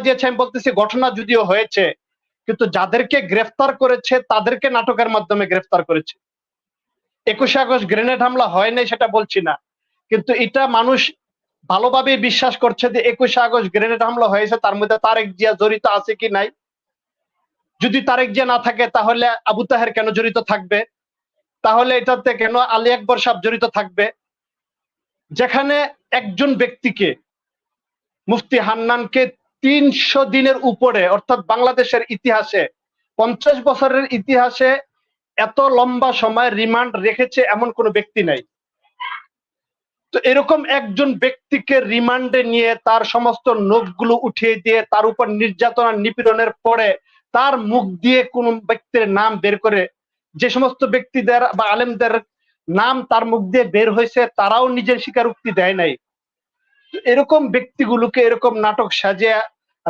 দিয়েছে, আমি বলতেছি ঘটনা যদিও হয়েছে, কিন্তু যাদেরকে গ্রেফতার করেছে তাদেরকে নাটকের মাধ্যমে গ্রেফতার করেছে। 21শে আগস্ট গ্রেনেড হামলা হয় নাই সেটা বলছি না, কিন্তু এটা মানুষ ভালোভাবে বিশ্বাস করছে যে 21শে আগস্ট গ্রেনেড হামলা হয়েছে, তার মধ্যে তারেক জিয়া জড়িত আছে কি নাই। যদি তারেক জিয়া না থাকে তাহলে আবু তাহের কেন জড়িত থাকবে, তাহলে এটাতে কেন আলী আকবর সাহেব জড়িত থাকবে। যেখানে একজন ব্যক্তিকে, মুফতি হান্নানকে 300 দিনের উপরে, অর্থাৎ বাংলাদেশের ইতিহাসে 50 বছরের ইতিহাসে এত লম্বা সময় রিমান্ড রেখেছে এমন কোন ব্যক্তি নাই। তো এরকম একজন ব্যক্তিকে রিমান্ডে নিয়ে তার সমস্ত নোটগুলো উঠিয়ে দিয়ে তার উপর নির্যাতন নিপীড়নের পরে তার মুখ দিয়ে কোন ব্যক্তির নাম বের করে, যে সমস্ত ব্যক্তিদের বা আলেমদের নাম তার মুখ দিয়ে বের হয়েছে তারাও নিজের স্বীকারোক্তি দেয় নাই। এরকম ব্যক্তিগুলোকে এরকম নাটক সাজিয়ে